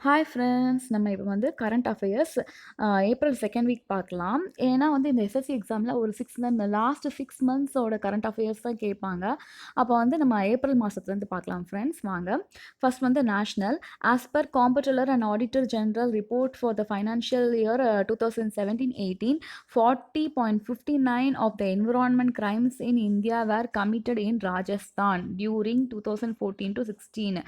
Hi friends. நம்ம இப்போ வந்து current affairs April 2nd week பார்க்கலாம். ஏன்னா வந்து இந்த எஸ்எஸ்சி எக்ஸாமில் ஒரு 6 லாஸ்ட் 6 மந்த்ஸோட கரண்ட் அஃபேர்ஸ் தான் கேட்பாங்க. அப்போ வந்து நம்ம ஏப்ரல் மாதத்துலேருந்து பார்க்கலாம் ஃப்ரெண்ட்ஸ் வாங்க. ஃபர்ஸ்ட் வந்து national. As per comptroller and auditor general report for the financial year 2017-18, 40.59 of the environment crimes in India were committed in Rajasthan during 2014-16.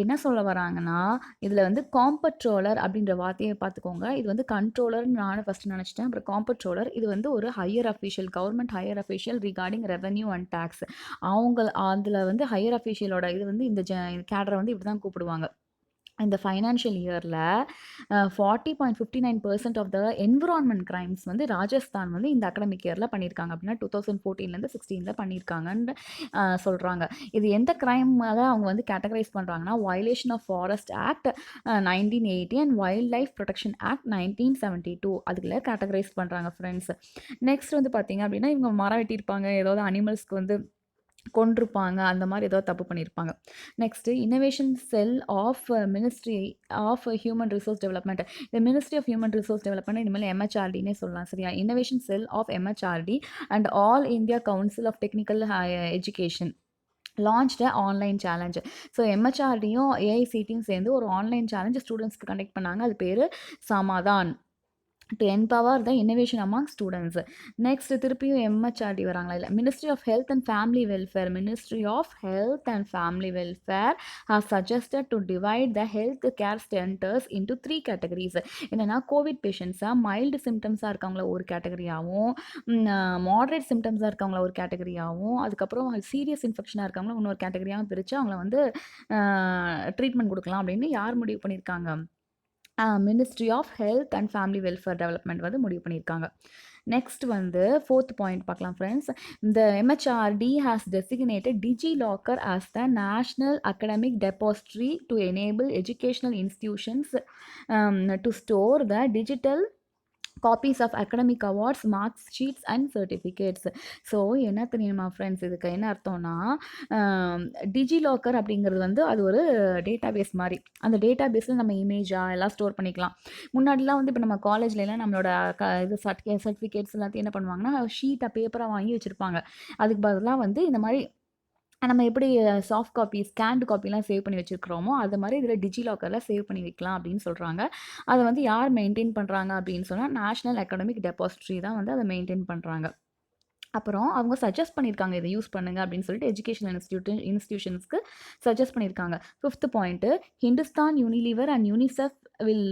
என்ன சொல்ல வராங்கன்னா, இதில வந்து காம்பட்ரோலர் அப்படின்ற வார்த்தைய பார்த்துக்கோங்க. இது வந்து கண்ட்ரோலர்ன்னு நானும் ஃபர்ஸ்ட் நினச்சுட்டேன். அப்புறம் காம்பட்ரோலர் இது வந்து ஒரு higher official, government higher official regarding revenue and tax. அவங்க அதில வந்து ஹையர் அஃபிஷியலோட இது வந்து இந்த கேடர வந்து இப்படி தான் கூப்பிடுவாங்க. இந்த ஃபைனான்ஷியல் இயர்ல 40.59% ஆஃப் த என்விரான்மென்ட் கிரைம்ஸ் வந்து ராஜஸ்தான் வந்து இந்த அகாடமிக் இயர்ல பண்ணியிருக்காங்க. அப்படின்னா 2014லேருந்து 16ல பண்ணியிருக்காங்கன்னு சொல்றாங்க. இது எந்த கிரைமால அவங்க வந்து கேட்டகரைஸ் பண்றாங்கன்னா, violation of forest act 1980 and wildlife protection act 1972 அதுக்குள்ள கேட்டகரைஸ் பண்றாங்க ஃப்ரெண்ட்ஸ். நெக்ஸ்ட் வந்து பார்த்தீங்க அப்படின்னா, இவங்க மரம் வெட்டியிருப்பாங்க, ஏதாவது அனிமல்ஸ்க்கு வந்து கொன்றுப்பாங்க. அந்த மாரி ஏதோ தப்பு பண்ணியிருப்பாங்க. Next innovation cell of ministry of human resource development. இந்த ministry of human resource development இனிமேல் எம்ஹெச்ஆர்டின்னே சொல்லலாம். சரியா? Innovation cell of MHRD and all India council of technical education launched online challenge. So எம்ஹெச்ஆர்டியும் ஏஐசிடியும் சேர்ந்து ஒரு ஆன்லைன் சேலஞ்ச் ஸ்டூடெண்ட்ஸ்க்கு கண்டக்ட் பண்ணாங்க. அது பேரு சமாதான். டு என்பவர் the innovation among students. Next திருப்பியும் எம்ஹெச்ஆர்டி வராங்களா? இல்லை. Ministry of health and family welfare. Ministry of health and family welfare has suggested to divide the health care centres into 3 categories. என்னன்னா, கோவிட் பேஷண்ட்ஸாக மைல்டு சிம்டம்ஸாக இருக்கவங்கள ஒரு கேட்டகரியாகவும், மாடரேட் சிம்டம்ஸாக இருக்கவங்கள ஒரு கேட்டகரியாகவும், அதுக்கப்புறம் சீரியஸ் இன்ஃபெக்ஷனாக இருக்கவங்கள இன்னொரு கேட்டகரியாகவும் பிரித்து அவங்கள வந்து ட்ரீட்மெண்ட் கொடுக்கலாம் அப்படின்னு யார் முடிவு பண்ணியிருக்காங்க? Ministry of health and family welfare development வந்து முடிவு பண்ணியிருக்காங்க. நெக்ஸ்ட் வந்து 4th பாயிண்ட் பார்க்கலாம் ஃப்ரெண்ட்ஸ். இந்த MHRD has designated DigiLocker as the national academic depository to enable educational institutions to store the digital copies of academic awards, marks sheets and certificates. So என்ன தெரியுமா friends, இதுக்கு என்ன அர்த்தம்னா, DigiLocker அப்படிங்கிறது வந்து அது ஒரு டேட்டாபேஸ் மாதிரி. அந்த டேட்டாபேஸில் நம்ம இமேஜாக எல்லாம் ஸ்டோர் பண்ணிக்கலாம். முன்னாடிலாம் வந்து இப்போ நம்ம காலேஜ்லலாம் நம்மளோட இது சர்டிஃபிகேட்ஸ் எல்லாத்தையும் என்ன பண்ணுவாங்கன்னா, ஷீட்டாக பேப்பராக வாங்கி வச்சுருப்பாங்க. அதுக்கு பதிலாக வந்து இந்த மாதிரி நம்ம எப்படி சாஃப்ட் காப்பி, ஸ்கேன்டு காப்பிலாம் சேவ் பண்ணி வச்சுருக்கிறோமோ, அது மாதிரி இதில் டிஜிலாக்கரில் சேவ் பண்ணி வைக்கலாம் அப்படின்னு சொல்கிறாங்க. அதை வந்து யார் மெயின்டைன் பண்ணுறாங்க அப்படின்னு சொன்னால், நேஷனல் அகாடமிக் டெபாசிட்டரி தான் வந்து அதை மெயின்டைன் பண்ணுறாங்க. அப்புறம் அவங்க சஜஸ்ட் பண்ணியிருக்காங்க, இதை யூஸ் பண்ணுங்க அப்படின்னு சொல்லிட்டு எஜுகேஷனல் இன்ஸ்டிடியூஷன்ஸ்க்கு சஜஸ்ட் பண்ணியிருக்காங்க. 5th point, Hindustan Unilever and UNICEF will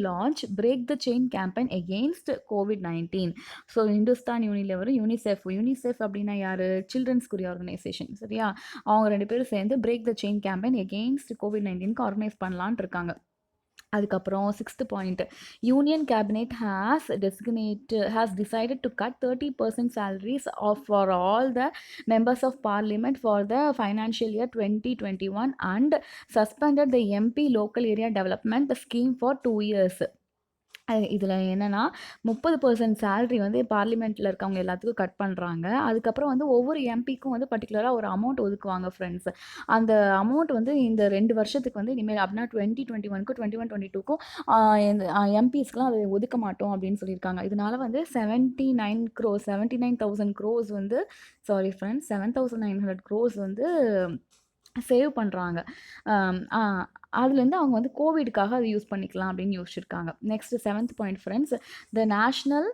launch break the chain campaign against COVID-19. So Hindustan யூனிலீவரும் யூனிசெஃப் அப்படின்னா யார்? சில்ட்ரன்ஸ்குரிய ஆர்கனைசேஷன். சரியா? அவங்க 2 பேரும் சேர்ந்து break the chain campaign against கோவிட்-19க்கு ஆர்கனைஸ் பண்ணலான் இருக்காங்க. அதுக்கப்புறம் 6th point, union cabinet has decided to cut 30% salaries for all the members of parliament for the financial year 2021 and suspended the MP local area development scheme for 2 years. இதில் என்னென்னா, 30% salary வந்து பார்லிமெண்ட்டில் இருக்கவங்க எல்லாத்துக்கும் cut பண்ணுறாங்க. அதுக்கப்புறம் வந்து ஒவ்வொரு எம்பிக்கும் வந்து பர்டிகுலராக ஒரு அமௌண்ட் ஒதுக்குவாங்க ஃப்ரெண்ட்ஸ். அந்த அமௌண்ட் வந்து இந்த 2 வருஷத்துக்கு வந்து இனிமேல் அப்படின்னா 2021க்கும் 21-22க்கும் இந்த எம்பிஸ்க்குலாம் அதை ஒதுக்க மாட்டோம் அப்படின்னு சொல்லியிருக்காங்க. இதனால வந்து 79,000 crores வந்து சாரி ஃப்ரெண்ட்ஸ் 7,900 crores வந்து சேவ் பண்ணுறாங்க. அதுலேருந்து அவங்க வந்து கோவிடுக்காக அதை யூஸ் பண்ணிக்கலாம் அப்படின்னு யோசிச்சிருக்காங்க. Next 7th point friends, the national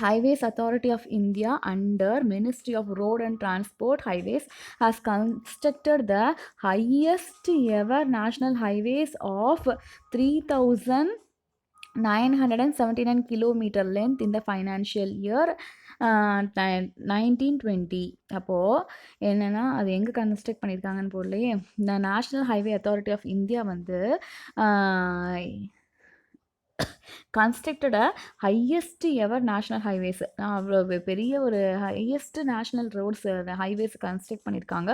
Highways Authority of India under Ministry of Road and Transport Highways has constructed the highest ever national highways of 3,979 kilometer length in the financial year 1920. அப்போது என்னென்னா, அது எங்கே construct பண்ணியிருக்காங்கன்னு போடலையே. இந்த national highway authority of India வந்து constructed highest ever national highways, அவ்வளோ பெரிய ஒரு highest national roads highways construct பண்ணியிருக்காங்க.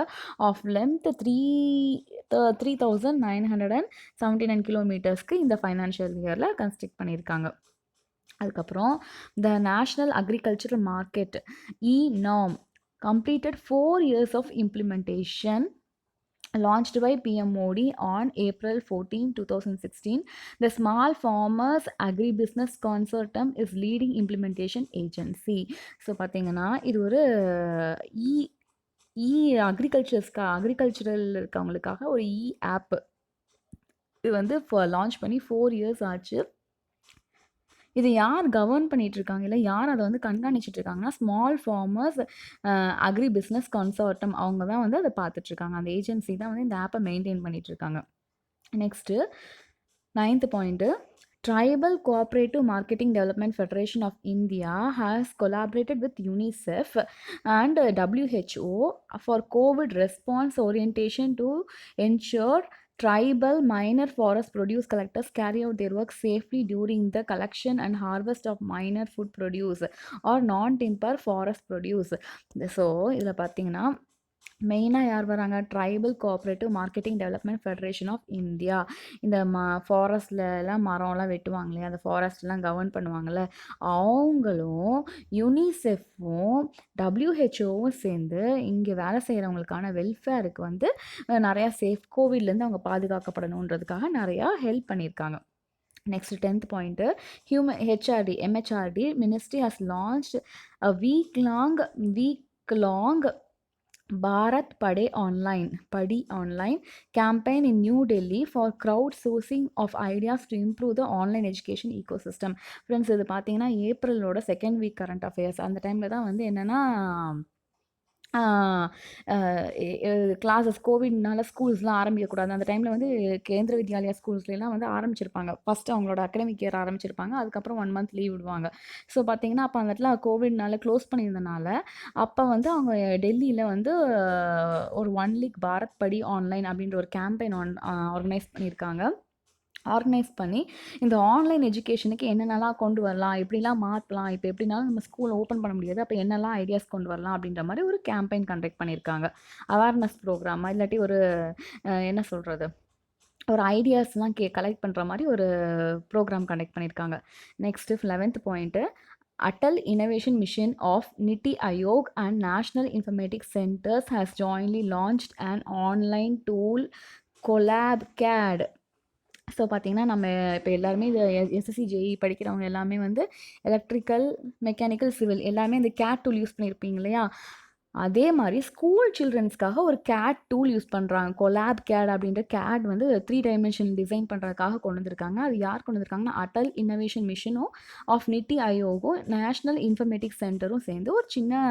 ஆஃப் லென்த் 3,979 கிலோமீட்டர்ஸ்க்கு இந்த ஃபைனான்ஷியல் இயரில் கன்ஸ்ட்ரக்ட் பண்ணியிருக்காங்க. அதுக்கப்புறம் the national agricultural market E-norm completed 4 years of implementation launched by PM Modi on April 14, 2016. The Small Farmers Agribusiness Consortium is leading implementation agency. So பார்த்தீங்கன்னா இது ஒரு இ இ agricultural இருக்கவங்களுக்காக ஒரு ஆப். இது வந்து லான்ச் பண்ணி 4 இயர்ஸ் ஆச்சு. இது யார் கவர்ன் பண்ணிட்டு இருக்காங்க, இல்லை யார் அதை வந்து கண்காணிச்சிட்டு இருக்காங்கன்னா, ஸ்மால் ஃபார்மர்ஸ் அக்ரி பிஸ்னஸ் கன்சார்ட்டம் அவங்க தான் வந்து அதை பார்த்துட்டு இருக்காங்க. அந்த ஏஜென்சி தான் வந்து இந்த ஆப்பை மெயின்டைன் பண்ணிட்டு இருக்காங்க. Next 9th point, Tribal Cooperative Marketing Development Federation of India has collaborated with UNICEF and WHO for COVID response orientation to ensure tribal minor forest produce collectors carry out their work safely during the collection and harvest of minor food produce or non-timber forest produce. So இதில் பார்த்தீங்கன்னா மெயினாக யார் வராங்க, tribal cooperative marketing development federation of India. இந்த ஃபாரஸ்ட்லலாம் மரம்லாம் வெட்டுவாங்க இல்லையா, அந்த ஃபாரஸ்ட்லாம் கவர்ன் பண்ணுவாங்கள்ல, அவங்களும் யுனிசெஃப்பும் டபிள்யூஹெச்ஓவும் சேர்ந்து இங்கே வேலை செய்கிறவங்களுக்கான வெல்ஃபேருக்கு வந்து நிறையா கோவிட்லேருந்து அவங்க பாதுகாக்கப்படணுன்றதுக்காக நிறையா ஹெல்ப் பண்ணியிருக்காங்க. Next 10th point, MHRD ministry has launched a week-long Bharat Pade Online campaign in New Delhi for crowdsourcing of ideas to improve the online education ecosystem. Friends, இது பார்த்தீங்கன்னா ஏப்ரலோட செகண்ட் வீக் கரண்ட் அஃபேர்ஸ். அந்த டைமில் தான் வந்து என்னென்னா classes கோவிட்னால ஸ்கூல்ஸ்லாம் ஆரம்பிக்கக்கூடாது. அந்த டைமில் வந்து கேந்திர வித்யாலயா ஸ்கூல்ஸ்லாம் வந்து ஆரம்பிச்சிருப்பாங்க. ஃபஸ்ட்டு அவங்களோட அகடமிக் இயர் ஆரம்பிச்சிருப்பாங்க. அதுக்கப்புறம் 1 month லீவ் விடுவாங்க. ஸோ பார்த்தீங்கன்னா அப்போ அந்த இடத்துல கோவிட்னால க்ளோஸ் பண்ணியிருந்தனால அப்போ வந்து அவங்க டெல்லியில் வந்து ஒரு 1 week பாரத் படி ஆன்லைன் அப்படின்ற ஒரு கேம்பெயின் ஆர்கனைஸ் பண்ணி இந்த ஆன்லைன் எஜுகேஷனுக்கு என்னென்னலாம் கொண்டு வரலாம், எப்படிலாம் மாற்றலாம், இப்போ எப்படினாலும் நம்ம ஸ்கூல் ஓப்பன் பண்ண முடியாது, அப்போ என்னெல்லாம் ஐடியாஸ் கொண்டு வரலாம் அப்படின்ற மாதிரி ஒரு கேம்பெயின் கண்டக்ட் பண்ணியிருக்காங்க. அவேர்னஸ் ப்ரோக்ராமா இல்லாட்டி ஒரு என்ன சொல்கிறது, ஒரு ஐடியாஸ்லாம் கலெக்ட் பண்ணுற மாதிரி ஒரு ப்ரோக்ராம் கண்டக்ட் பண்ணியிருக்காங்க. Next 11th point, Atal Innovation Mission of Niti Aayog and National Informatics Centers has jointly launched an online tool CollabCAD. So பார்த்தீங்கன்னா நம்ம இப்போ எல்லாருமே இது எஸ்எஸ்சி ஜேஇ படிக்கிறவங்க எல்லாமே வந்து எலக்ட்ரிக்கல், மெக்கானிக்கல், சிவில் எல்லாமே இந்த கேட் டூல் யூஸ் பண்ணியிருப்பீங்க இல்லையா, அதே மாதிரி ஸ்கூல் சில்ட்ரன்ஸ்க்காக ஒரு கேட் டூல் யூஸ் பண்ணுறாங்க. கொலாப் கேட் அப்படின்ற கேட் வந்து 3 டைமென்ஷன் டிசைன் பண்ணுறதுக்காக கொண்டு வந்திருக்காங்க. அது யார் கொண்டு வந்திருக்காங்கன்னா, அட்டல் இன்னோவேஷன் மிஷனும் ஆஃப் நித்தி ஆயோகும் நேஷ்னல் இன்ஃபர்மேட்டிக்ஸ் சென்டரும் சேர்ந்து ஒரு சின்ன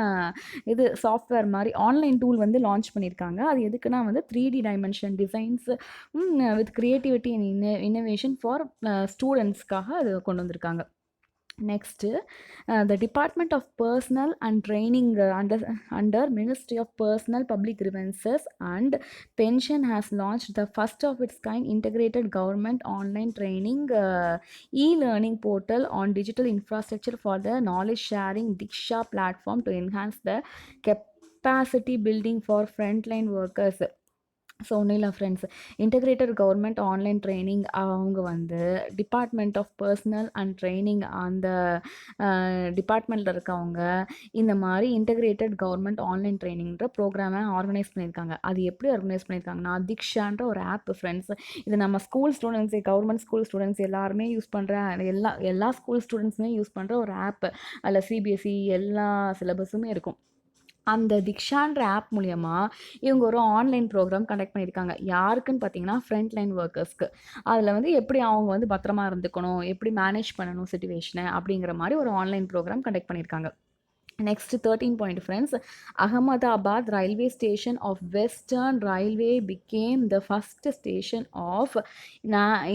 இது சாஃப்ட்வேர் மாதிரி ஆன்லைன் டூல் வந்து லான்ச் பண்ணியிருக்காங்க. அது எதுக்குன்னா வந்து 3D dimension designs with creativity and innovation for ஸ்டூடெண்ட்ஸ்க்காக அது கொண்டு வந்திருக்காங்க. Next, the Department of Personnel and Training under Ministry of Personnel, Public Grievances and Pension has launched the first of its kind integrated government online training e-learning portal on digital infrastructure for the knowledge sharing Diksha platform to enhance the capacity building for frontline workers. So ஒன்றும் இல்லை friends, integrated government online training அவங்க வந்து department of personnel and training அந்த டிபார்ட்மெண்ட்டில் இருக்கவங்க இந்த மாதிரி integrated government online ட்ரைனிங்கிற ப்ரோக்ராமை ஆர்கனைஸ் பண்ணியிருக்காங்க. அது எப்படி ஆர்கனைஸ் பண்ணியிருக்காங்கன்னா, திக்ஷான்ற ஒரு ஆப் ஃப்ரெண்ட்ஸ். இது நம்ம school students, government school students எல்லாருமே யூஸ் பண்ணுற, எல்லா ஸ்கூல் ஸ்டூடெண்ட்ஸுமே யூஸ் பண்ணுற ஒரு ஆப். அதில் சிபிஎஸ்சி எல்லா சிலபஸுமே இருக்கும். அந்த திக்ஷான்ற ஆப் மூலயமா இவங்க ஒரு ஆன்லைன் ப்ரோக்ராம் கண்டக்ட் பண்ணியிருக்காங்க. யாருக்குன்னு பார்த்தீங்கன்னா, ஃப்ரண்ட் லைன் ஒர்க்கர்ஸ்க்கு. அதில் வந்து எப்படி அவங்க வந்து பத்திரமா இருந்துக்கணும், எப்படி மேனேஜ் பண்ணணும் சிச்சுவேஷனை அப்படிங்கிற மாதிரி ஒரு ஆன்லைன் ப்ரோக்ராம் கண்டக்ட் பண்ணியிருக்காங்க. Next 13 point, friends, Ahmedabad railway station of Western Railway became the first station of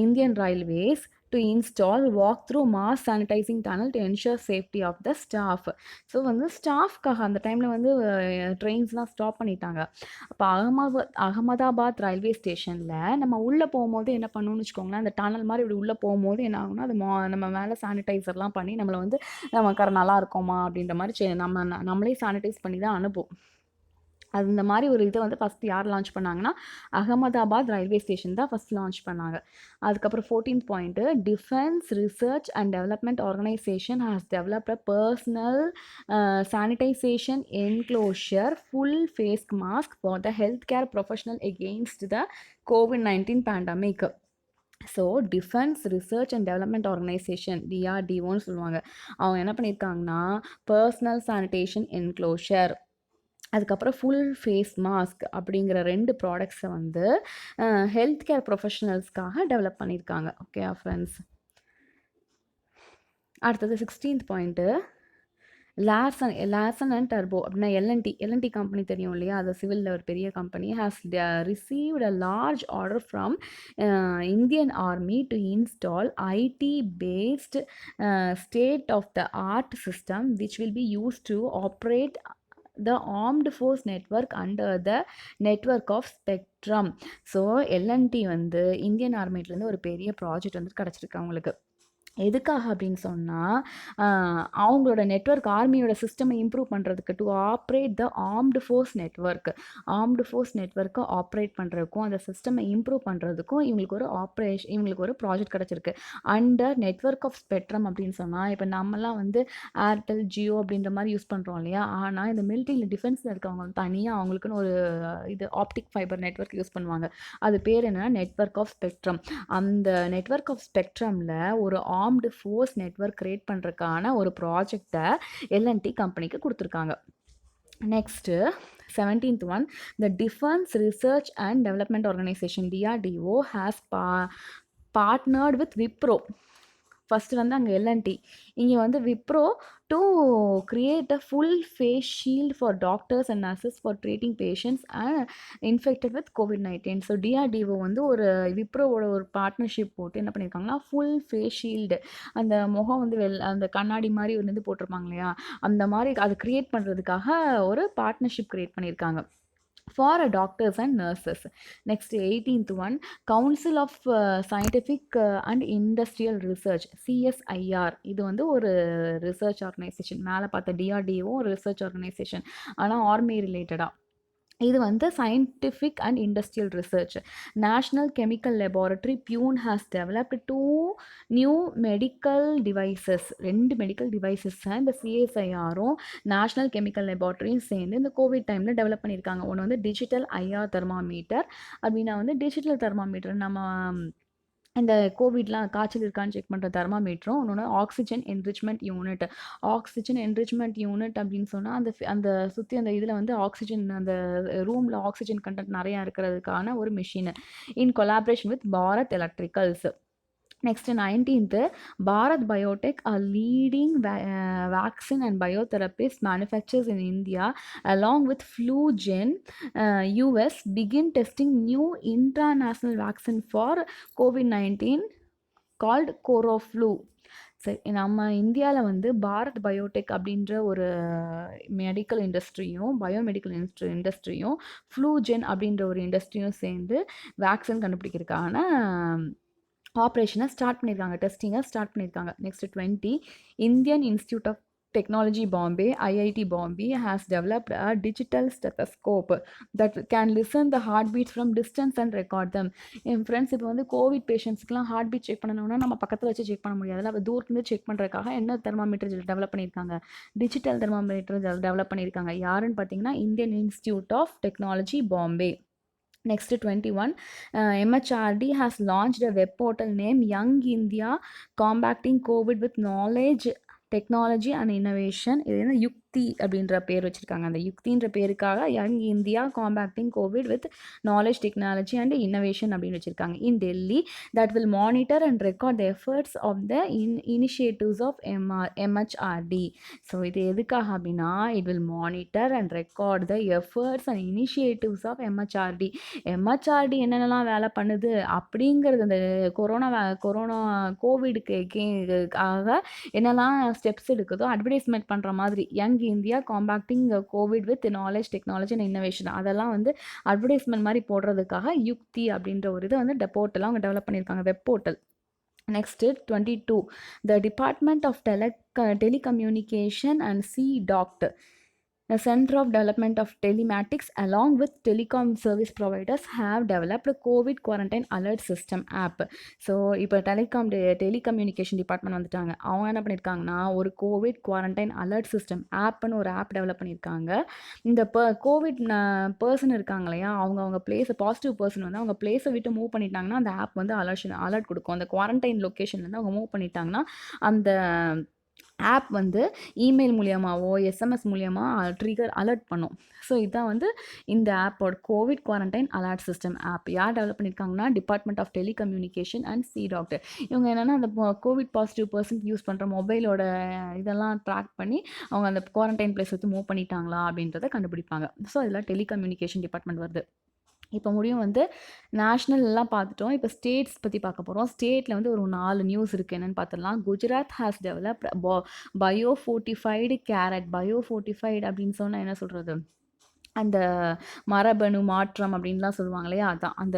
Indian Railways to install walk-through mass sanitizing tunnel to ensure safety of the staff. So வந்து ஸ்டாஃப்காக அந்த டைமில் வந்து ட்ரெயின்ஸ்லாம் stop பண்ணிட்டாங்க. அப்போ Ahmedabad railway ஸ்டேஷனில் நம்ம உள்ளே போகும்போது என்ன பண்ணணும்னு வச்சுக்கோங்களேன், அந்த டனல் மாதிரி இப்படி உள்ளே போகும்போது என்ன ஆகும்னா, அது நம்ம மேலே சானிடைசர்லாம் பண்ணி நம்மளை வந்து நம்ம நல்லா இருக்கோமா அப்படின்ற மாதிரி நம்மளே சானிடைஸ் பண்ணி தான் அனுப்புவோம். அது இந்த மாதிரி ஒரு இதை வந்து ஃபஸ்ட் யார் லான்ச் பண்ணாங்கன்னா அகமதாபாத் ரயில்வே ஸ்டேஷன் தான் ஃபஸ்ட் லான்ச் பண்ணாங்க. அதுக்கப்புறம் 14th point, defence research and development organisation has developed a personal sanitisation enclosure full face mask for the health care professional against the கோவிட்-19 pandemic. So defence research and development organisation டிஆர்டிஓன்னு சொல்லுவாங்க. அவங்க என்ன பண்ணியிருக்காங்கன்னா personal sanitation enclosure, அதுக்கப்புறம் full face mask அப்படிங்கிற 2 ப்ராடக்ட்ஸை வந்து ஹெல்த் கேர் ப்ரொஃபஷனல்ஸ்க்காக டெவலப் பண்ணியிருக்காங்க. Okay friends. அடுத்தது 16th point, Larson and turbo அப்படின்னா எல்என்டி கம்பெனி தெரியும் இல்லையா, அது சிவிலில் ஒரு பெரிய company, has received a large order from Indian army to install IT based state of the art system which will be used to operate the armed force network under the network of spectrum. ஸோ L and T வந்து Indian ஆர்மிலேருந்து ஒரு பெரிய project வந்து கிடச்சிருக்கு அவங்களுக்கு. எதுக்காக அப்படின்னு சொன்னால் அவங்களோட நெட்வொர்க் ஆர்மியோட சிஸ்டமை இம்ப்ரூவ் பண்ணுறதுக்கு, to operate the armed force நெட்வொர்க்கை ஆப்ரேட் பண்ணுறதுக்கும் அந்த சிஸ்டமை இம்ப்ரூவ் பண்ணுறதுக்கும் இவங்களுக்கு ஒரு ப்ராஜெக்ட் கிடச்சிருக்கு அண்டர் நெட்வொர்க் ஆஃப் ஸ்பெக்ட்ரம். அப்படின்னு சொன்னால் இப்போ நம்மலாம் வந்து ஏர்டெல் ஜியோ அப்படின்ற மாதிரி யூஸ் பண்ணுறோம் இல்லையா, ஆனால் இந்த மிலிட்ரியில் டிஃபென்ஸில் இருக்கவங்க தனியாக அவங்களுக்குன்னு ஒரு இது ஆப்டிக் ஃபைபர் நெட்வொர்க் யூஸ் பண்ணுவாங்க. அது பேர் என்னன்னா நெட்வொர்க் ஆஃப் ஸ்பெக்ட்ரம். அந்த நெட்வொர்க் ஆஃப் ஸ்பெக்ட்ரமில் ஒரு ஆர்ம்டு ஃபோர்ஸ் நெட்வொர்க் கிரியேட் பண்ணுறதுக்கான ஒரு ப்ராஜெக்டை எல்என்டி கம்பெனிக்கு கொடுத்துருக்காங்க. Next 17th one, the defence research and development organisation DRDO has partnered with Wipro. First வந்து அங்கே எல்என்டி, இங்கே வந்து Wipro to create a full face shield for doctors and nurses for treating patients infected with கோவிட்-19. So DRDO வந்து ஒரு விப்ரோவோட ஒரு partnership போட்டு என்ன பண்ணியிருக்காங்கன்னா ஃபுல் ஃபேஸ் ஷீல்டு, அந்த முகம் வந்து அந்த கண்ணாடி மாதிரி ஒரு இது போட்டிருப்பாங்க இல்லையா, அந்த மாதிரி அதை க்ரியேட் பண்ணுறதுக்காக ஒரு பார்ட்னர்ஷிப் க்ரியேட் பண்ணியிருக்காங்க for doctors and nurses. Next 18th one, Council of Scientific and Industrial Research CSIR. இது வந்து ஒரு ரிசர்ச் ஆர்கனைசேஷன். மேலே பார்த்த டிஆர்டிஓ ரிசர்ச் ஆர்கனைசேஷன், ஆனால் ஆர்மி ரிலேட்டடாக. இது வந்து scientific and industrial research. National chemical laboratory Pune has developed 2 new medical devices. 2 medical டிவைசஸை இந்த சிஎஸ்ஐஆரும் நேஷ்னல் கெமிக்கல் லெபார்ட்டரியும் சேர்ந்து இந்த கோவிட் டைமில் டெவலப் பண்ணியிருக்காங்க. ஒன்று வந்து டிஜிட்டல் ஐஆர் தெர்மாமீட்டர். அப்படின்னா வந்து டிஜிட்டல் தெர்மாமீட்டர் நம்ம இந்த கோவிட்லாம் காய்ச்சல் இருக்கான்னு செக் பண்ணுற தெர்மாமீட்டரும், இன்னொன்று ஆக்சிஜன் என்ரிச்மெண்ட் யூனிட் அப்படின்னு சொன்னால் அந்த சுற்றி அந்த இதில் வந்து ஆக்சிஜன், அந்த ரூமில் ஆக்சிஜன் கண்டென்ட் நிறையா இருக்கிறதுக்கான ஒரு machine in collaboration with Bharat electricals. Next 19th, Bharat Biotech, a leading vaccine and biotherapies manufacturers in India, along with FluGen US, begin testing new international vaccine for COVID-19 called Coroflu. சரி, நம்ம இந்தியாவில் வந்து Bharat Biotech அப்படின்ற ஒரு medical இண்டஸ்ட்ரியும் biomedical இண்டஸ்ட்ரியும் ஃப்ளூஜென் அப்படின்ற ஒரு இண்டஸ்ட்ரியும் சேர்ந்து vaccine கண்டுபிடிக்கிறதுக்கான ஆப்ரேஷனை ஸ்டார்ட் பண்ணியிருக்காங்க, டெஸ்டிங்கை ஸ்டார்ட் பண்ணியிருக்காங்க. Next 20, Indian institute of technology Bombay IIT Bombay has developed a digital stethoscope that can listen the heart beats from distance and record them. என் ஃப்ரெண்ட்ஸ், இப்போ வந்து கோவிட் பேஷண்ட்ஸ்க்குலாம் ஹார்ட் பீட் செக் பண்ணணும்னா நம்ம பக்கத்தில் வச்சு செக் பண்ண முடியாது. அப்போ தூரத்துலேருந்து செக் பண்ணுறதுக்காக என்ன தெர்மாமீட்டர் டெவலப் பண்ணியிருக்காங்க, டிஜிட்டல் தெர்மாமீட்டர் டெவலப் பண்ணியிருக்காங்க. யாருன்னு பார்த்தீங்கன்னா Indian institute of technology Bombay. Next 21, MHRD has launched a web portal named Young India Combating COVID with Knowledge, Technology and Innovation. இது என்ன யுக்தி அப்படின்ற பேர் வச்சுருக்காங்க. அந்த யுக்தின்ற பேருக்காக young India combating COVID with knowledge, technology and innovation அப்படின்னு வச்சுருக்காங்க. In Delhi that will monitor and record the efforts of the initiatives of MHRD. So இது எதுக்காக அப்படின்னா it will monitor and record the efforts and initiatives of MHRD. MHRD என்னென்னலாம் வேலை பண்ணுது அப்படிங்கிறது, அந்த கோவிடுக்காக என்னெல்லாம் ஸ்டெப்ஸ் எடுக்குதோ அட்வர்டைஸ்மெண்ட் பண்ணுற மாதிரி young India combating COVID with knowledge, technology and innovation, அதெல்லாம் வந்து அட்வர்டைஸ்மெண்ட் மாதிரி போடுறதுக்காக யுக்தி அப்படின்ற ஒரு இதை வந்து போர்ட்டலாக அவங்க டெவலப் பண்ணியிருக்காங்க, web portal. Next 22, the department of telecommunication and CDOT The Center of Development of Telematics, along with telecom service providers, have developed a COVID quarantine alert system app. So இப்போ டெலிகம்யூனிகேஷன் டிபார்ட்மெண்ட் வந்துட்டாங்க. அவங்க என்ன பண்ணியிருக்காங்கன்னா, ஒரு Covid quarantine alert system ஆப்னு ஒரு app develop பண்ணியிருக்காங்க. இந்த Covid person இருக்காங்க இல்லையா, அவங்க பிளேஸை பாசிட்டிவ் பர்சன் வந்து அவங்க பிளேஸை விட்டு மூவ் பண்ணிட்டாங்கன்னா, அந்த ஆப் வந்து அலர்ட் கொடுக்கும். அந்த குவாரண்டைன் லொக்கேஷன்லேருந்து அவங்க மூவ் பண்ணிட்டாங்கன்னா, அந்த ஆப் வந்து இமெயில் மூலியமாவோ, எஸ்எம்எஸ் மூலியமா அலர்ட் பண்ணும். ஸோ இதான் வந்து இந்த ஆப்போட COVID quarantine alert system app. யார் டெவலப் பண்ணியிருக்காங்கன்னா, department of telecommunication and C doctor. இவங்க என்னென்னா, அந்த கோவிட் பாசிட்டிவ் பர்சன் யூஸ் பண்ணுற மொபைலோட இதெல்லாம் ட்ராக் பண்ணி அவங்க அந்த குவாரண்டைன் பிளேஸ் வந்து மூவ் பண்ணிட்டாங்களா அப்படின்றத கண்டுபிடிப்பாங்க. ஸோ இதில் டெலிகம்யூனிகேஷன் டிபார்ட்மெண்ட் வருது. இப்போ முடியும் வந்து நேஷ்னல்லாம் பார்த்துட்டோம். இப்போ ஸ்டேட்ஸ் பற்றி பார்க்க போகிறோம். ஸ்டேட்டில் வந்து ஒரு 4 நியூஸ் இருக்குது. என்னென்னு பார்த்துடலாம். Gujarat has developed bio fortified carrot. Bio fortified அப்படின்னு சொன்னால் என்ன சொல்கிறது, அந்த மரபணு மாற்றம் அப்படின்லாம் சொல்லுவாங்க இல்லையா, அதான் அந்த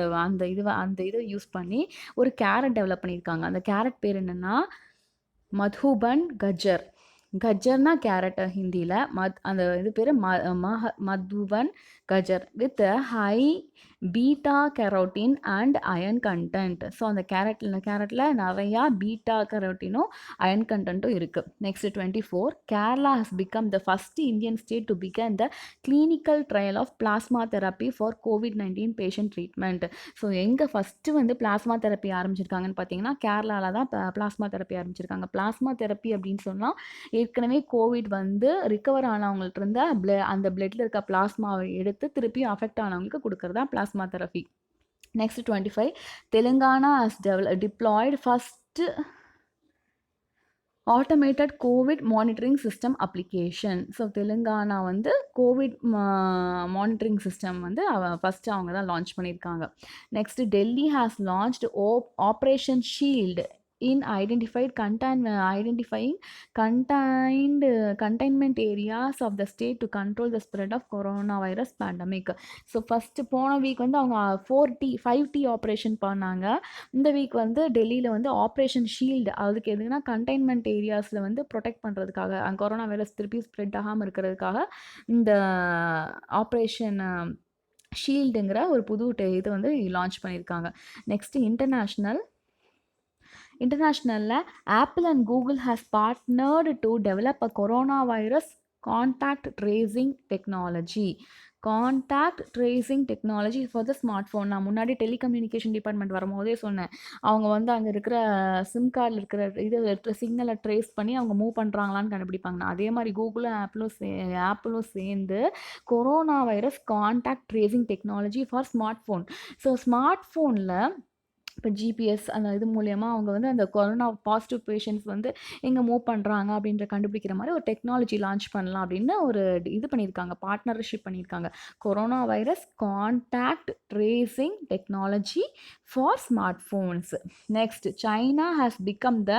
இதை யூஸ் பண்ணி ஒரு கேரட் டெவலப் பண்ணியிருக்காங்க. அந்த கேரட் பேர் என்னென்னா மதுபன் கஜர். கஜர்னா கேரட் ஹிந்தியில், அந்த இது பேர் Madhuban Gajar with high beta carotene and iron content. So அந்த கேரட்டில் நிறையா பீட்டா கெரோட்டினும் அயன் கண்டென்ட்டும் இருக்குது. Next 24, Kerala has become the first Indian state to begin the clinical trial of plasma therapy for COVID-19 patient treatment. So எங்கே ஃபஸ்ட்டு வந்து plasma therapy ஆரம்பிச்சிருக்காங்கன்னு பார்த்தீங்கன்னா, கேரளாவில் தான் பிளாஸ்மா தெரப்பி ஆரம்பிச்சிருக்காங்க. பிளாஸ்மா தெரப்பி அப்படின்னு சொன்னால், ஏற்கனவே கோவிட் வந்து ரிகவர் ஆனவங்கள்ட்ட இருந்த அந்த பிளட்டில் இருக்க பிளாஸ்மாவை எடுத்து திருப்பியும் அஃபெக்ட் ஆனவங்களுக்கு கொடுக்கறதா plasma therapy. Next 25, Telangana has diploid first automated Covid monitoring system application. So Telangana வந்து கோவிட் மானிட்டரிங் சிஸ்டம் வந்து ஃபஸ்ட்டு அவங்க தான் லான்ச் பண்ணியிருக்காங்க. Next Delhi has launched operation shield in identifying containment areas of the state to control the spread of coronavirus pandemic. So first போன week வந்து அவங்க 5T operation பண்ணாங்க. இந்த வீக் வந்து டெல்லியில் வந்து ஆப்ரேஷன் ஷீல்டு, அதுக்கு எதுக்குன்னா கண்டெய்ன்மெண்ட் ஏரியாஸில் வந்து ப்ரொடெக்ட் பண்ணுறதுக்காக, கொரோனா வைரஸ் திருப்பி ஸ்ப்ரெட் ஆகாமல் இருக்கிறதுக்காக இந்த ஆப்ரேஷன் ஷீல்டுங்கிற ஒரு புது இது வந்து லான்ச் பண்ணியிருக்காங்க. நெக்ஸ்ட் இன்டர்நேஷ்னலில் Apple and Google has partnered to develop a corona virus contact tracing technology. For the smart phone. நான் முன்னாடி டெலிகம்யூனிகேஷன் டிபார்ட்மெண்ட் வரும்போதே சொன்னேன், அவங்க வந்து அங்கே இருக்கிற சிம் கார்டில் இருக்கிற சிக்னலை ட்ரேஸ் பண்ணி அவங்க மூவ் பண்ணுறாங்களான்னு கண்டுபிடிப்பாங்க. அதே மாதிரி கூகுளும் ஆப்பிளும் சேர்ந்து corona virus contact tracing technology for smart phone. So smart ஃபோனில் இப்போ ஜிபிஎஸ் அந்த இது மூலயமா அவங்க வந்து அந்த கொரோனா பாசிட்டிவ் பேஷண்ட்ஸ் வந்து எங்கே மூவ் பண்ணுறாங்க அப்படின்ற கண்டுபிடிக்கிற மாதிரி ஒரு டெக்னாலஜி லான்ச் பண்ணலாம் அப்படின்னு ஒரு இது பண்ணியிருக்காங்க, பார்ட்னர்ஷிப் பண்ணியிருக்காங்க. Corona virus contact tracing technology for smart phones. Next, China has become the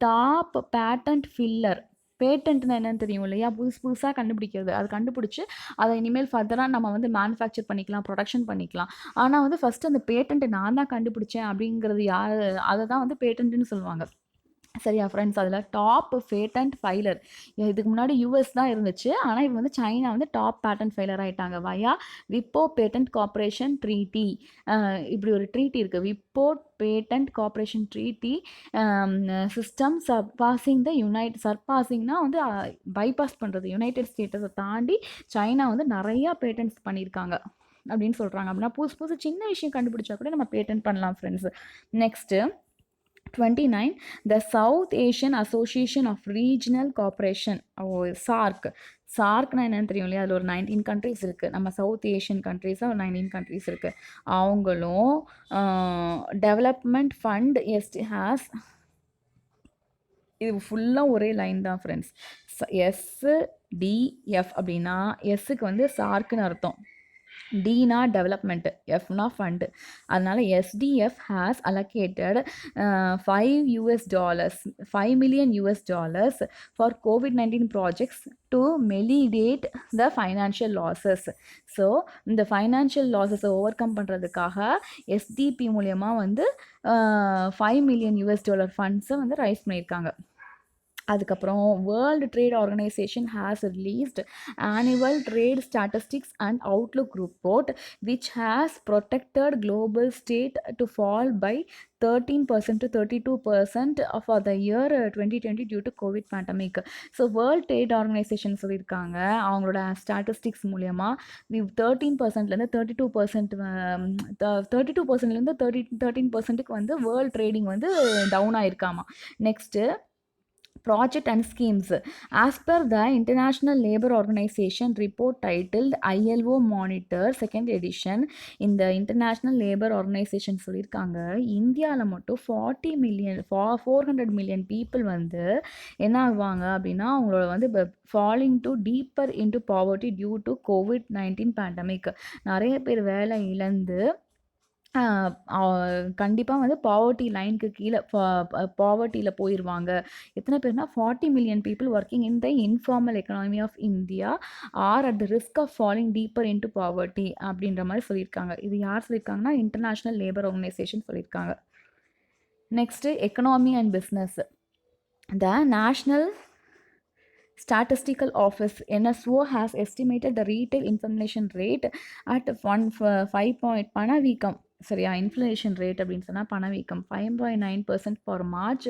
top patent filer. பேட்டன்ட்னா என்னன்னு தெரியும் இல்லையா, புதுசாக கண்டுபிடிக்கிறது. அது கண்டுபிடிச்சி அதை இனிமேல் ஃபர்தராக நம்ம வந்து மேனுஃபேக்சர் பண்ணிக்கலாம், ப்ரொடக்ஷன் பண்ணிக்கலாம். ஆனால் வந்து ஃபஸ்ட்டு அந்த பேட்டன்ட் நான் தான் கண்டுபிடிச்சேன் அப்படிங்கிறது அதை தான் வந்து பேட்டன்ட்னு சொல்லுவாங்க. சரியா ஃப்ரெண்ட்ஸ், அதில் டாப் பேட்டன்ட் ஃபைலர் இதுக்கு முன்னாடி யூஎஸ் தான் இருந்துச்சு. ஆனால் இப்போ வந்து சைனா வந்து டாப் பேட்டன்ட் ஃபைலர் ஆகிட்டாங்க வயா விப்போ பேட்டன்ட் கார்பரேஷன் ட்ரீட்டி. இப்படி ஒரு ட்ரீட்டி இருக்குது, விப்போ பேட்டன்ட் கார்பரேஷன் ட்ரீட்டி சிஸ்டம் சர்பாசிங்னா வந்து பைபாஸ் பண்ணுறது. யுனைடெட் ஸ்டேட்டஸை தாண்டி சைனா வந்து நிறையா பேட்டன்ட்ஸ் பண்ணியிருக்காங்க அப்படின்னு சொல்கிறாங்க. அப்படின்னா புதுசு சின்ன விஷயம் கண்டுபிடிச்சா கூட நம்ம பேட்டன்ட் பண்ணலாம் friends. Next 29, the South Asian Association of Regional Cooperation, SAARC. சார்க்னா என்னன்னு தெரியும் இல்லையா, அதில் ஒரு 19 கண்ட்ரிஸ் இருக்குது. நம்ம சவுத் ஏஷியன் கண்ட்ரீஸாக ஒரு 19 கண்ட்ரிஸ் இருக்குது. அவங்களும் டெவலப்மெண்ட் ஃபண்ட் இது ஃபுல்லாக ஒரே லைன் தான் ஃப்ரெண்ட்ஸ். SDF அப்படின்னா எஸ்ஸுக்கு வந்து சார்க்குன்னு அர்த்தம், டினா டெவலப்மெண்ட், எஃப்னா ஃபண்டு. அதனால் SDF has allocated $5 million for COVID-19 projects to mitigate the financial losses. So இந்த ஃபைனான்ஷியல் லாஸஸை ஓவர் கம் பண்ணுறதுக்காக SDP மூலயமா வந்து $5 million ஃபண்ட்ஸை வந்து ரைஸ் பண்ணியிருக்காங்க. அதுக்கப்புறம் world trade organisation has released annual trade statistics and outlook report which has projected global state to fall by 13% to 32% for the year 2020 due to COVID pandemic. So world trade organisation சொல்லியிருக்காங்க அவங்களோட statistics மூலயமா 13%லேருந்து 32% 32%லேருந்து 13%க்கு வந்து world trading வந்து down ஆயிருக்காமா. Next project and schemes. As per the International Labour Organization report titled ILO Monitor second edition, இந்த இன்டர்நேஷ்னல் லேபர் ஆர்கனைசேஷன் சொல்லியிருக்காங்க இந்தியாவில் மட்டும் 400 மில்லியன் பீப்புள் வந்து என்ன ஆகுவாங்க அப்படின்னா அவங்களோட வந்து falling to deeper into poverty due to COVID-19 pandemic. நிறைய பேர் வேலை இழந்து கண்டிப்பாக வந்து பாவர்ட்டி லைனுக்கு கீழே பாவர்ட்டியில் போயிடுவாங்க. எத்தனை பேர்னா 40 million people working in the informal economy of India are at the risk of falling deeper into poverty அப்படின்ற மாதிரி சொல்லியிருக்காங்க. இது யார் சொல்லியிருக்காங்கன்னா இன்டர்நேஷ்னல் லேபர் ஆர்கனைசேஷன் சொல்லியிருக்காங்க. Next economy and business. The national Statistical Office NSO has estimated the retail inflation rate at 5 பணவீக்கம் சரியா inflation rate அப்படின்னு சொன்னால் பணவீக்கம் 5.9% for March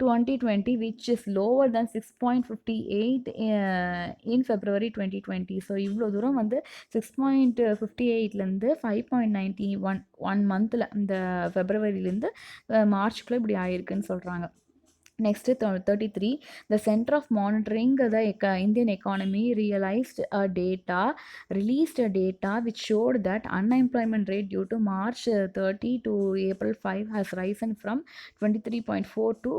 2020 which is lower then 6.58 in February 2020. So இவ்வளோ தூரம் வந்து 6.58லேருந்து 5.91 மந்தில் இந்த ஃபெப்ரவரியிலேருந்து மார்ச்சுக்குள்ளே இப்படி ஆயிருக்குன்னு சொல்கிறாங்க. Next, 33, the Center of Monitoring the Indian Economy released a data which showed that unemployment rate due to March 30 to April 5 has risen from 23.4 to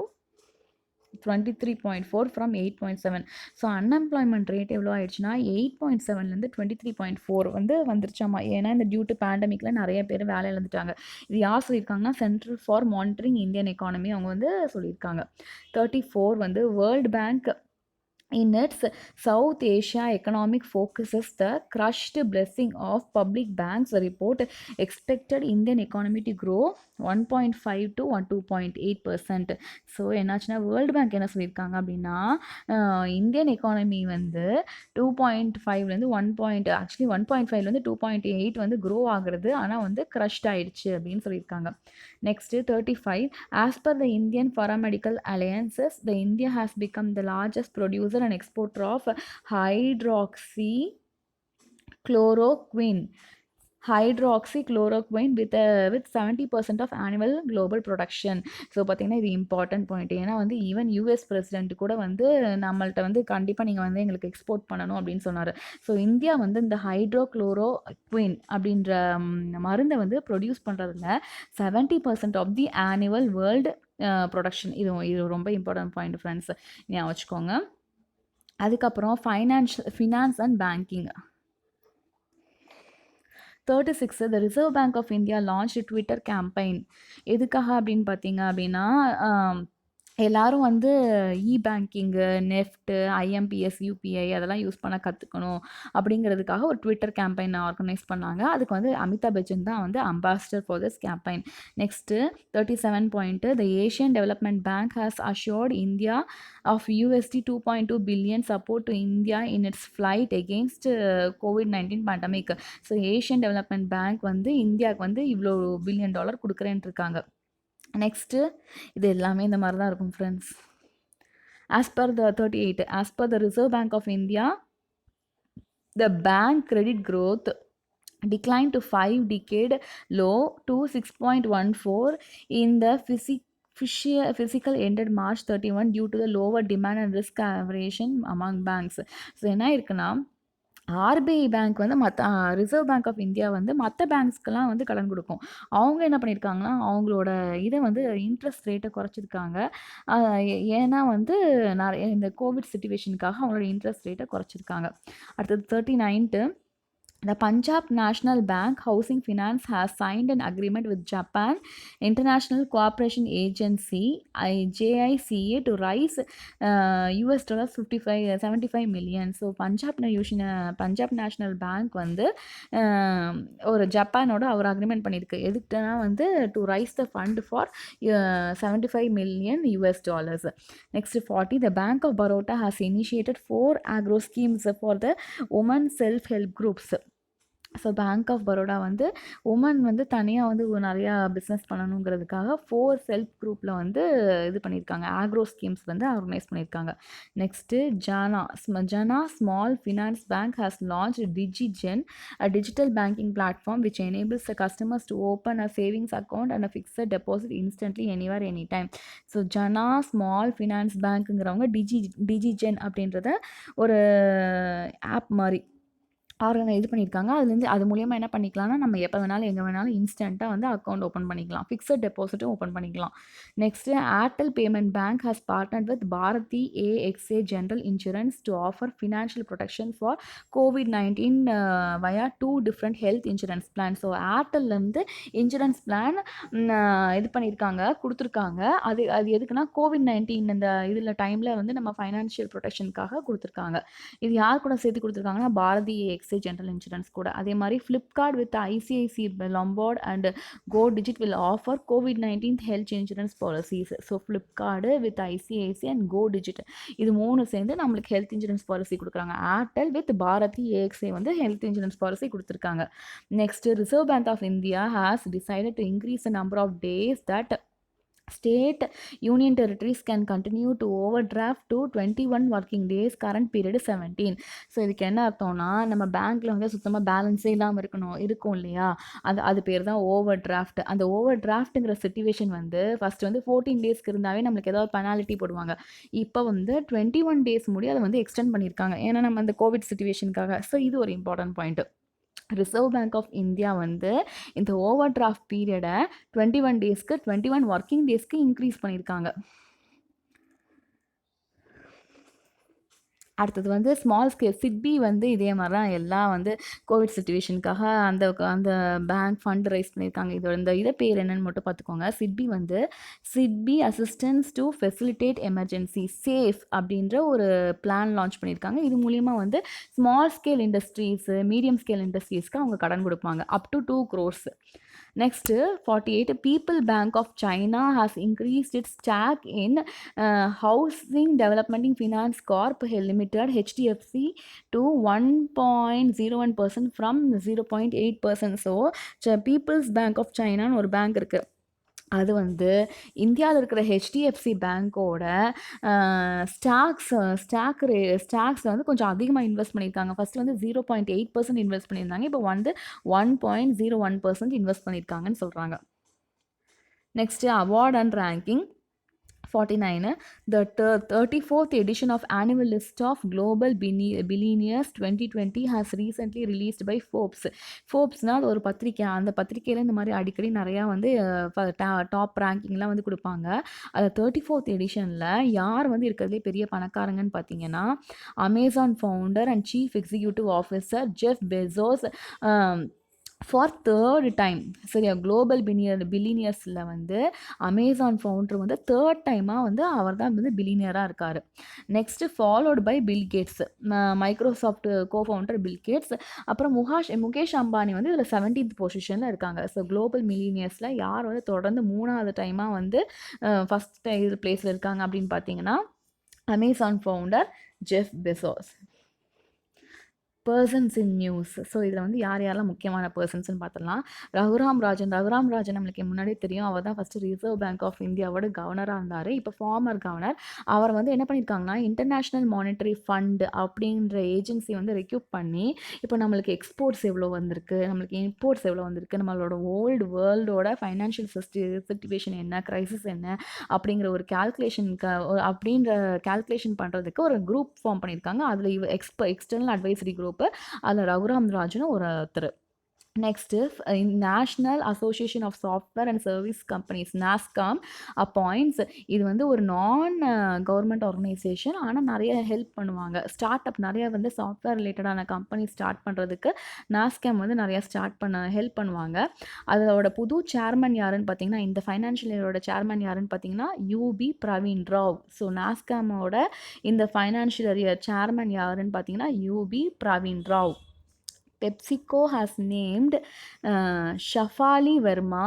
23.4 from 8.7. So unemployment rate எவ்வளோ ஆயிடுச்சுன்னா 8.7லேருந்து 23.4 வந்து வந்துருச்சாமா. ஏன்னா இந்த டியூ டு பேண்டமிக்கில் நிறைய பேர் வேலை இழந்துட்டாங்க. இது யார் சொல்லியிருக்காங்கன்னா central for monitoring Indian economy அவங்க வந்து சொல்லியிருக்காங்க. 34 வந்து world bank in its South Asia economic focuses the crushed blessing of public banks report expected Indian economy to grow 1.5 to 2.8%. So என்னாச்சுன்னா வேர்ல்டு பேங்க் என்ன சொல்லியிருக்காங்க அப்படின்னா இந்தியன் எக்கானமி வந்து 2.5லேருந்து 1.5லேருந்து 2.8 வந்து க்ரோ ஆகுறது ஆனால் வந்து க்ரஷ்ட் ஆயிடுச்சு அப்படின்னு சொல்லியிருக்காங்க. Next 35, as per the Indian Paramedical Alliances, the India has become the largest producer and exporter of hydroxychloroquine with 70% of annual global production. So பார்த்தீங்கன்னா இது இம்பார்ட்டன்ட் பாயிண்ட். ஏன்னா வந்து ஈவன் யூஎஸ் பிரசிடென்ட் கூட வந்து நம்மள்ட்ட வந்து கண்டிப்பாக நீங்கள் வந்து எங்களுக்கு எக்ஸ்போர்ட் பண்ணணும் அப்படின்னு சொன்னார். ஸோ இந்தியா வந்து இந்த ஹைட்ரோக்ளோரோக்வின் அப்படின்ற மருந்தை வந்து ப்ரொடியூஸ் பண்ணுறதுல 70% of the annual world production. இது ரொம்ப இம்பார்ட்டன்ட் பாயிண்ட் ஃப்ரெண்ட்ஸ், ஞாபகம் வச்சுக்கோங்க. அதுக்கப்புறம் finance and banking. 36, the Reserve Bank of India launched a Twitter campaign. எதுக்காக அப்படின்னு பார்த்தீங்க அப்படின்னா எல்லாரும் வந்து பேங்கிங்கு நெஃப்ட்டு ஐஎம்பிஎஸ் யூபிஐ அதெல்லாம் யூஸ் பண்ண கற்றுக்கணும் அப்படிங்கிறதுக்காக ஒரு ட்விட்டர் கேம்பெயின் ஆர்கனைஸ் பண்ணாங்க. அதுக்கு வந்து அமிதாப் பச்சன் தான் வந்து ambassador for this campaign. Next 37 point, the Asian development bank has assured India of $2.2 billion support to India in its fight against COVID-19 pandemic. So Asian development bank வந்து இந்தியாவுக்கு வந்து இவ்வளோ $1 billion கொடுக்குறேன்னு இருக்காங்க. நெக்ஸ்ட்டு இது எல்லாமே இந்த மாதிரி தான் இருக்கும் friends. as per the Reserve Bank of India, the bank credit growth declined to 5-decade low to 6.14 in the physical ended March 31 due to the lower demand and risk aversion among banks. So என்ன இருக்குன்னா RBI bank வந்து reserve Bank of India வந்து மற்ற பேங்க்ஸ்க்கெல்லாம் வந்து கடன் கொடுக்கும். அவங்க என்ன பண்ணியிருக்காங்கன்னா அவங்களோட இதை வந்து இன்ட்ரெஸ்ட் ரேட்டை குறைச்சிருக்காங்க. ஏன்னா வந்து நிறைய இந்த கோவிட் சிச்சுவேஷனுக்காக அவங்களோட இன்ட்ரெஸ்ட் ரேட்டை குறைச்சிருக்காங்க. அடுத்தது 39, The Punjab National Bank Housing Finance has signed an agreement with Japan International Cooperation Agency JICA to raise US dollars 75 million. So Punjab national bank வந்து ஒரு ஜப்பானோட ஒரு அக்ரிமெண்ட் பண்ணியிருக்கு. எதுக்குன்னா வந்து to raise the fund for 75 million US dollars. Next 40, the Bank of Baroda has initiated 4 agro schemes for the women self-help groups. So bank of Baroda வந்து woman வந்து தனியாக வந்து நிறையா பிஸ்னஸ் பண்ணணுங்கிறதுக்காக 4 செல்ஃப் குரூப்பில் வந்து இது பண்ணியிருக்காங்க. ஆக்ரோ ஸ்கீம்ஸ் வந்து ஆர்கனைஸ் பண்ணியிருக்காங்க. Next Jana small finance bank has launch DigiGen a digital banking platform which enables the customers to open a savings account and a fixed deposit instantly anywhere any time. So Jana small finance பேங்க்குங்கிறவங்க DigiGen அப்படின்றத ஒரு app மாதிரி இது பண்ணியிருக்காங்க. அதுலேருந்து அது மூலியமாக என்ன பண்ணிக்கலாம்னா நம்ம எப்போ வேணாலும் எங்கே வேணாலும் இன்ஸ்டண்ட்டாக வந்து அக்கௌண்ட் ஓப்பன் பண்ணிக்கலாம். ஃபிக்ஸட் டெபாசிட்டும் ஓப்பன் பண்ணிக்கலாம். Next Airtel payment bank has partnered with Bharti AXA general insurance to offer financial protection for COVID-19 via 2 different health insurance plan. So ஏர்டெல்லேருந்து இன்சூரன்ஸ் பிளான் இது பண்ணியிருக்காங்க, கொடுத்துருக்காங்க. அது எதுக்குன்னா COVID-19 இந்த இதில் டைமில் வந்து நம்ம ஃபைனான்ஷியல் ப்ரொடெக்ஷனுக்காக கொடுத்துருக்காங்க. இது யார் கூட சேர்த்து கொடுத்துருக்காங்கன்னா பாரதி ஏஎக்ஸ்ஏ ஜென்ரல் இன்சூரன்ஸ் கூட. அதே மாதிரி Flipkart with ICICI Lombard and Go Digit will offer COVID-19 health insurance policies. So Flipkart with ICICI and Go Digit இது 3 சேர்ந்து நம்மளுக்கு ஹெல்த் இன்சூரன்ஸ் பாலிசி கொடுக்குறாங்க. ஏர்டெல் வித் பாரதி ஏஎக்ஸ்ஏ வந்து ஹெல்த் இன்சூரன்ஸ் பாலிசி கொடுத்துருக்காங்க. Next Reserve Bank of India has decided to increase the number of days that state union territories can continue to overdraft to 21 working days. current period 17. So இதுக்கு என்ன அர்த்தம்னா நம்ம பேங்க்கில் வந்து சுத்தமாக பேலன்ஸே இல்லாமல் இருக்கும் இல்லையா, அது பேர் தான் ஓவர் டிராஃப்ட். அந்த ஓவர் டிராஃப்ட்டுங்கிற சிச்சுவேஷன் வந்து ஃபஸ்ட்டு வந்து 14 டேஸ்க்கு இருந்தாவே நம்மளுக்கு ஏதாவது பெனாலிட்டி போடுவாங்க. இப்போ வந்து 21 டேஸ் முடிய அதை வந்து எக்ஸ்டெண்ட் பண்ணியிருக்காங்க. ஏன்னா நம்ம அந்த கோவிட் சிச்சுவேஷனுக்காக. ஸோ இது ஒரு important point. Reserve Bank of India வந்து இந்த ஓவர் டிராஃப்ட் பீரியடை 21 டேஸ்க்கு 21 ஒர்க்கிங் டேஸ்க்கு இன்க்ரீஸ் பண்ணியிருக்காங்க. அடுத்தது வந்து ஸ்மால் ஸ்கேல் சிட்பி வந்து இதே மாதிரி தான் எல்லாம் வந்து கோவிட் சுச்சுவேஷனுக்காக அந்த பேங்க் ஃபண்ட் ரைஸ் பண்ணியிருக்காங்க. இதை பேர் என்னன்னு மட்டும் பார்த்துக்கோங்க. SIDBI assistance to facilitate emergency SAFE அப்படின்ற ஒரு பிளான் லான்ச் பண்ணியிருக்காங்க. இது மூலியமாக வந்து small scale industries medium scale இண்டஸ்ட்ரீஸ்க்கு அவங்க கடன் கொடுப்பாங்க up to 2 crores. Next 48, People Bank of China has increased its stake in Housing Development Finance Corp Limited HDFC to 1.01% from 0.8%. So People's Bank of China ஒரு bank இருக்குது. அது வந்து இந்தியாவில் இருக்கிற ஹெச்டிஎஃப்சி பேங்க்கோட ஸ்டாக்ஸில் வந்து கொஞ்சம் அதிகமாக இன்வெஸ்ட் பண்ணியிருக்காங்க. ஃபஸ்ட்டு வந்து 0.8% இன்வெஸ்ட் பண்ணியிருந்தாங்க. இப்போ வந்து 1.01% இன்வெஸ்ட் பண்ணியிருக்காங்கன்னு சொல்கிறாங்க. Next award and ranking 49, the 34th edition of annual list of global billionaires 2020 has recently released by Forbes. Forbesனா அது ஒரு பத்திரிக்கை. அந்த பத்திரிக்கையில் இந்த மாதிரி அடிக்கடி நிறையா வந்து டாப் ரேங்கிங்லாம் வந்து கொடுப்பாங்க. அது 34th எடிஷனில் யார் வந்து இருக்கிறதுலே பெரிய பணக்காரங்கன்னு பார்த்தீங்கன்னா Amazon founder and chief executive officer Jeff Bezos for 3rd time. சரியா, குளோபல் பில்லினியர்ஸில் வந்து அமேசான் ஃபவுண்டர் வந்து 3rd டைமாக வந்து அவர் தான் வந்து பில்லினியராக இருக்கார். Next followed by Bill Gates, Microsoft cofounder Bill Gates. அப்புறம் முகேஷ் அம்பானி வந்து இதில் 17th பொசிஷனில் இருக்காங்க. ஸோ குளோபல் மில்லினியர்ஸில் யார் வந்து தொடர்ந்து 3வது டைமாக வந்து ஃபஸ்ட் பிளேஸில் இருக்காங்க அப்படின்னு பார்த்தீங்கன்னா Amazon founder Jeff Bezos. Persons in news. So இதில் வந்து யாரெல்லாம் முக்கியமான பர்சன்ஸ்னு பார்த்துடலாம். ரகுராம் ராஜன் நம்மளுக்கு முன்னாடியே தெரியும். அவர் தான் ஃபஸ்ட்டு ரிசர்வ் பேங்க் ஆஃப் இந்தியாவோட கவர்னராக இருந்தார். இப்போ ஃபார்மர் கவர்னர். அவர் வந்து என்ன பண்ணியிருக்காங்கன்னா இன்டர்நேஷ்னல் மானிட்டரி ஃபண்ட் அப்படின்ற ஏஜென்சி வந்து ரெக்யூப் பண்ணி இப்போ நம்மளுக்கு எக்ஸ்போர்ட்ஸ் எவ்வளோ வந்திருக்கு, நம்மளுக்கு இம்போர்ட்ஸ் எவ்வளோ வந்திருக்கு, நம்மளோட ஓல்டு வேர்ல்டோட ஃபைனான்ஷியல் சிச்சுவேஷன் என்ன, க்ரைசிஸ் என்ன அப்படிங்கிற ஒரு கேல்குலேஷன் பண்ணுறதுக்கு ஒரு குரூப் ஃபார்ம் பண்ணியிருக்காங்க. அதில் எக்ஸ்டர்னல் அட்வைசரி குரூப். அதில் ரகுராம் ராஜனும் ஒருத்தர். Next national association of software and service companies NASSCOM appoints. இது வந்து ஒரு நான் கவர்மெண்ட் ஆர்கனைசேஷன். ஆனால் நிறைய ஹெல்ப் பண்ணுவாங்க. ஸ்டார்ட் அப் நிறைய வந்து சாஃப்ட்வேர் ரிலேட்டடான கம்பெனி ஸ்டார்ட் பண்ணுறதுக்கு நாஸ்காம் வந்து நிறையா ஸ்டார்ட் பண்ண ஹெல்ப் பண்ணுவாங்க. அதோட புது சேர்மன் யாருன்னு பார்த்தீங்கன்னா, இந்த ஃபைனான்ஷியல் இயரோட சேர்மன் யாருன்னு பார்த்தீங்கன்னா, யூபி பிரவீன் ராவ். ஸோ நாஸ்காமோட இந்த ஃபைனான்ஷியல் இயர் சேர்மன் யாருன்னு பார்த்தீங்கன்னா, UB Praveen Rao. PepsiCo has named Shafali Verma,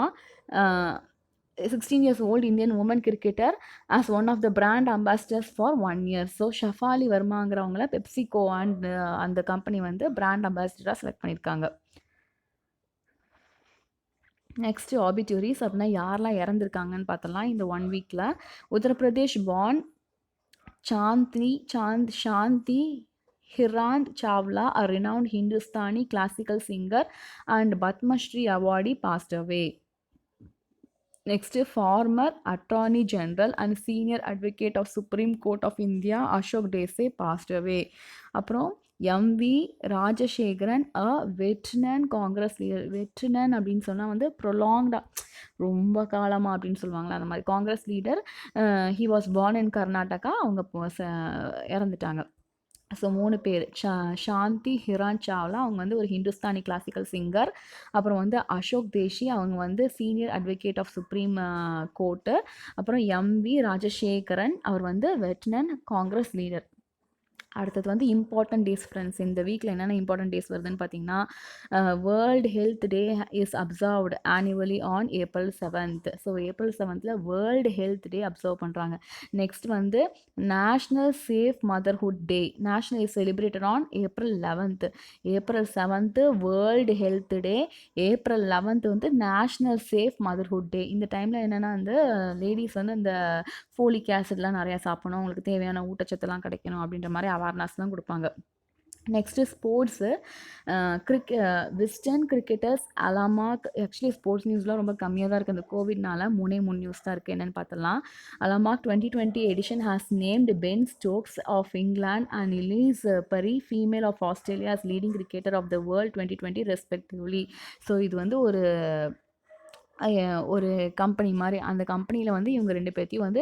16 years old Indian woman cricketer, as one of the brand ambassadors for 1 year. So Shafali வர்மாங்கிறவங்கள பெப்சிகோ அண்ட் அந்த கம்பெனி வந்து பிராண்ட் அம்பாசிடராக செலக்ட் பண்ணியிருக்காங்க. நெக்ஸ்ட்டு ஆபிட்யூரிஸ் அப்படின்னா யாரெல்லாம் இறந்துருக்காங்கன்னு பார்த்தலாம் இந்த 1 வீக்கில். Uttar Pradesh born Shanti Hirand Chawla, a renowned Hindustani classical singer and Padma Shri awardee, passed away. Next, former Attorney General and Senior Advocate of Supreme Court of India, Ashok Desai, passed away. அப்புறம் MV Rajasekaran, அ veteran Congress leader. Veteran அப்படின்னு சொன்னால் வந்து ப்ரொலாங்டாக ரொம்ப காலமாக அப்படின்னு சொல்லுவாங்களே அந்த மாதிரி Congress leader. He was born in Karnataka. அவங்க இறந்துட்டாங்க. ஸோ 3 பேர் சாந்தி ஹிரான் சாவ்லா, அவங்க வந்து ஒரு ஹிந்துஸ்தானி கிளாசிக்கல் சிங்கர். அப்புறம் வந்து அசோக் தேஷி, அவங்க வந்து senior advocate of supreme court. அப்புறம் எம்வி ராஜசேகரன், அவர் வந்து வெட்ரன் காங்கிரஸ் லீடர். அடுத்தது வந்து இம்பார்ட்டன்ட் டேஸ் ஃப்ரெண்ட்ஸ். இந்த வீக்கில் என்னென்ன இம்பார்ட்டன்ட் டேஸ் வருதுன்னு பார்த்தீங்கன்னா, world health day is observed annually on April 7th. So April 7th world health day observe பண்ணுறாங்க. நெக்ஸ்ட் வந்து national safe motherhood day. National is celebrated on April 11th. April 7th world health day. April 11th வந்து national safe motherhood டே. இந்த டைமில் என்னென்னா வந்து ladies வந்து இந்த folic ஆசிட்லாம் நிறையா சாப்பிடணும், அவங்களுக்கு தேவையான ஊட்டச்சத்துலாம் கிடைக்கணும் அப்படின்ற மாதிரி அவேர்னஸ்லாம் கொடுப்பாங்க. Next sports. Western cricketers almanac. Actually sports நியூஸ்லாம் ரொம்ப கம்மியாக தான் இருக்குது. அந்த கோவிட்னால 3 நியூஸ் தான் இருக்குது. என்னென்னு பார்த்தலாம். Almanac 2020 edition has named Ben Stokes of England and Ellyse Perry female of Australia as leading cricketer of the world 2020 respectively. So இது வந்து ஒரு கம்பெனி மாதிரி. அந்த கம்பெனியில் வந்து இவங்க 2 பேர்த்தையும் வந்து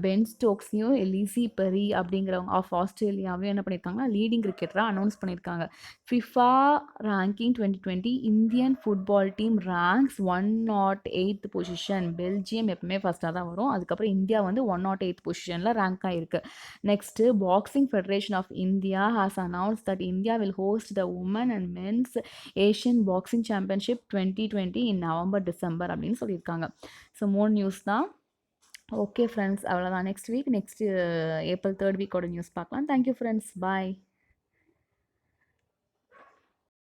பென் ஸ்டோக்ஸையும் எலிசி பெரி அப்படிங்கிறவங்க ஆஃப் ஆஸ்திரேலியாவையும் என்ன பண்ணியிருக்காங்கன்னா லீடிங் கிரிக்கெட்டராக அனௌன்ஸ் பண்ணியிருக்காங்க. FIFA ranking 2020 Indian football team ranks 108th position. Belgium எப்பவுமே ஃபஸ்ட்டாக தான் வரும். அதுக்கப்புறம் இந்தியா வந்து 108th பொசிஷனில் ரேங்க் ஆகிருக்கு. Next boxing federation of India has announce that India will host the woman and men's Asian boxing championship 2020 in November December அப்படின்னு சொல்லியிருக்காங்க. ஸோ 3 நியூஸ் தான். ஓகே ஃப்ரெண்ட்ஸ், அவ்வளோதான். நெக்ஸ்ட் வீக் April 3rd வீக்கோட news பார்க்கலாம். Thank you friends, பாய்.